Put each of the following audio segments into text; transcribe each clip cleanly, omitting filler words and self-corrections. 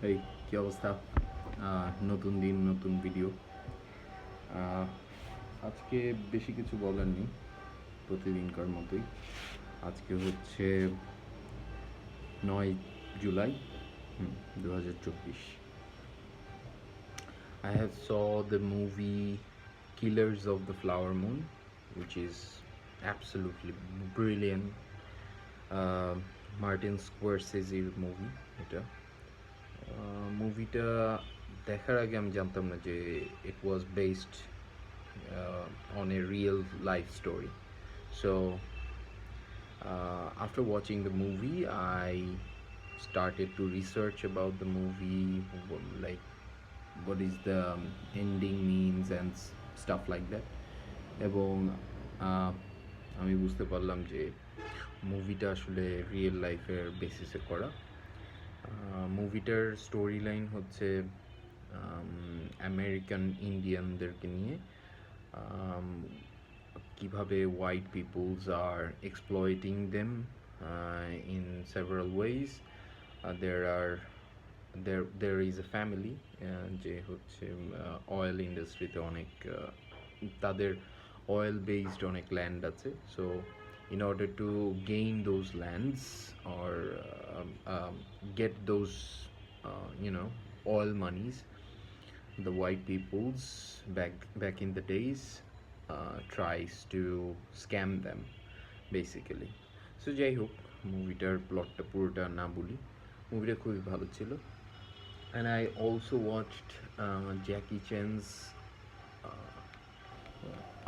এই কি অবস্থা? নতুন দিন নতুন ভিডিও। আজকে বেশি কিছু বলার নেই, প্রতিদিনকার মতোই। আজকে হচ্ছে 9 July 2024। I have saw the movie Killers of the Flower Moon, which is absolutely brilliant. Martin স্কোয়ারসেজির মুভি এটা। মুভিটা দেখার আগে আমি জানতাম না যে it was based on a real life story. So after watching the movie, I started to research about the movie, like what is the ending means and stuff like that. এবং আমি বুঝতে পারলাম যে মুভিটা আসলে রিয়েল লাইফের বেসিসে করা। মুভিটার স্টোরি লাইন হচ্ছে আমেরিকান ইন্ডিয়ানদেরকে নিয়ে, কিভাবে white peoples are exploiting them in several ways. There is a family যে হচ্ছে অয়েল ইন্ডাস্ট্রিতে অনেক তাদের অয়েল বেসড অনেক ল্যান্ড আছে। So in order to gain those lands or get those oil monies, the white peoples back in the days tries to scam them basically. So যাই হোক, মুভিটার প্লটটা পুরোটা না বলি, মুভিটা খুবই ভালো ছিল। And I also watched Jackie Chan's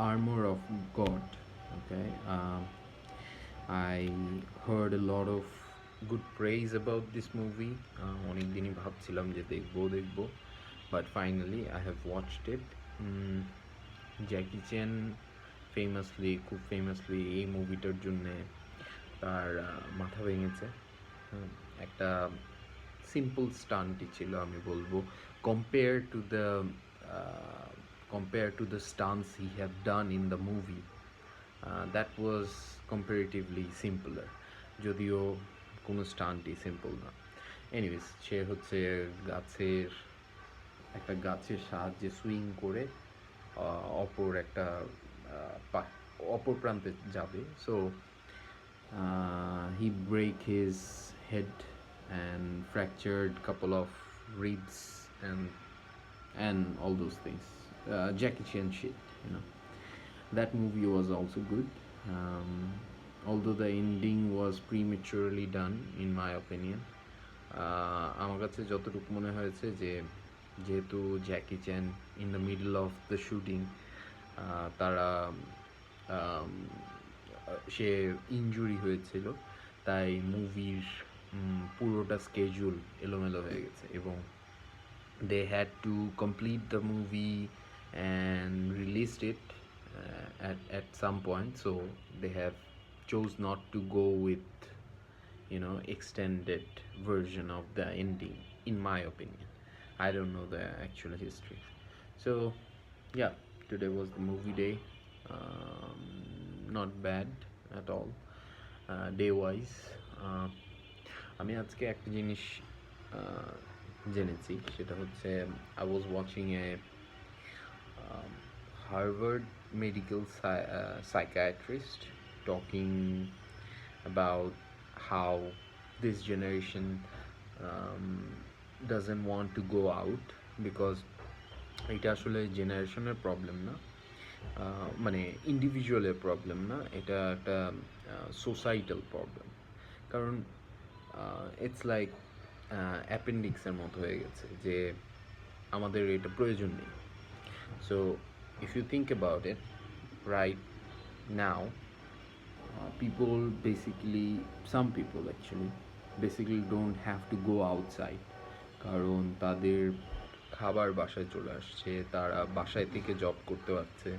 Armor of God. Okay, I heard a lot of good praise about this movie. অনেক দিনই ভাবছিলাম যে দেখবো, but finally I have watched it. Jackie চ্যান খুব ফেমাসলি এই মুভিটার জন্যে তার মাথা ভেঙেছে। একটা সিম্পল স্টান্টই ছিল আমি বলবো, compared to the stunts he have done in the movie. That was comparatively simpler, যদিও কোনো স্টান্টই সিম্পল না। এনিওয়েজ, সে হচ্ছে একটা গাছের সাহায্যে সুইং করে অপর প্রান্তে যাবে। So he break his head and fractured couple of ribs and all those things. Jackie Chan shit, you know. That movie was also good, although the ending was prematurely done in my opinion. আমার কাছে যতটুকু মনে হয়েছে যে যেহেতু Jackie Chan in the middle of the shooting তারা সে injury হয়েছিল, তাই মুভির পুরোটা স্কেজুল এলোমেলো হয়ে গেছে এবং they had to complete the movie and released it at some point. So they have chose not to go with extended version of the ending, in my opinion. I don't know the actual history. So yeah, today was the movie day. Not bad at all day wise. আমি আজকে একটা জিনিস জেনেছি, সেটা হচ্ছে I was watching a Harvard medical psychiatrist talking about how this generation doesn't want to go out because এটা আসলে জেনারেশনের প্রবলেম না, মানে ইন্ডিভিজুয়ালের প্রবলেম না, এটা একটা সোসাইটাল প্রবলেম। কারণ ইটস লাইক অ্যাপেন্ডিক্সের মতো হয়ে গেছে যে আমাদের এটা প্রয়োজন নেই। So if you think about it right now, people basically, some people actually basically don't have to go outside, কারণ তাদের খাবার বাসায় চলে আসছে, তারা বাসায় থেকে জব করতে পারছে,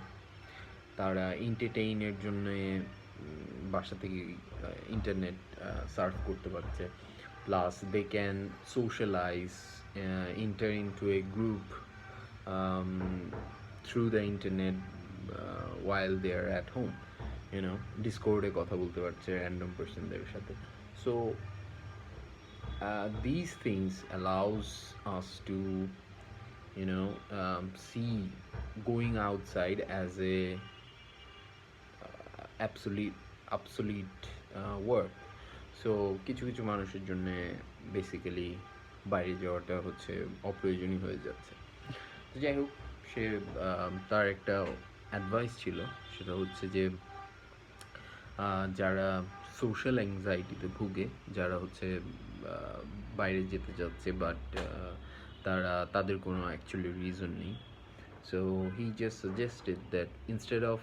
তারা এন্টারটেইনের জন্য বাসা থেকে ইন্টারনেট সার্ফ করতে পারছে, plus they can socialize, enter into a group through the internet while they are at home, ডিসকর্ডে কথা বলতে পারছে র্যান্ডম পার্সনদের সাথে। So these things allows us to, see going outside as a absolute work. So কিছু কিছু মানুষের জন্য basically বাইরে যাওয়াটা হচ্ছে অপ্রয়োজনীয় হয়ে যাচ্ছে। তো যাই হোক, সে তার একটা অ্যাডভাইস ছিল, সেটা হচ্ছে যে যারা সোশ্যাল অ্যাংজাইটিতে ভুগে, যারা হচ্ছে বাইরে যেতে যাচ্ছে বাট তাদের কোনো অ্যাকচুয়ালি রিজন নেই। So he just suggested that instead of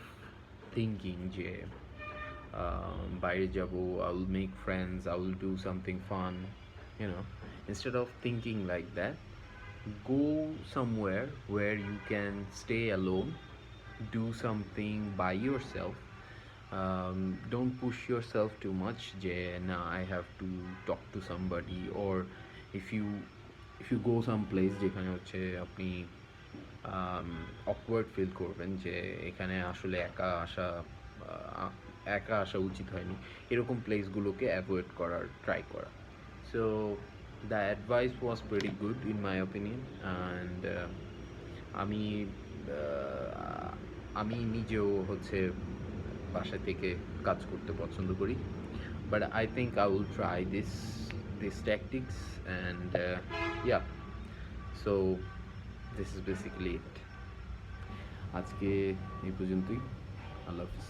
thinking যে বাইরে যাব, I will make friends, I will do something fun, instead of thinking like that, go somewhere where you can stay alone, do something by yourself. Don't push yourself too much যে না, I have to talk to somebody, or if you go some place যেখানে হচ্ছে আপনি awkward feel করবেন যে এখানে আসলে একা আসা উচিত হয়নি, এরকম প্লেসগুলোকে অ্যাভয়েড করার ট্রাই করা। So the advice was very good in my opinion, and আমি আমি নিজেও হচ্ছে বাসা থেকে কাজ করতে পছন্দ করি, but I think I will try this tactics, and yeah, so this is basically ইট। আজকে এই পর্যন্তই। আল্লাহ হাফিজ।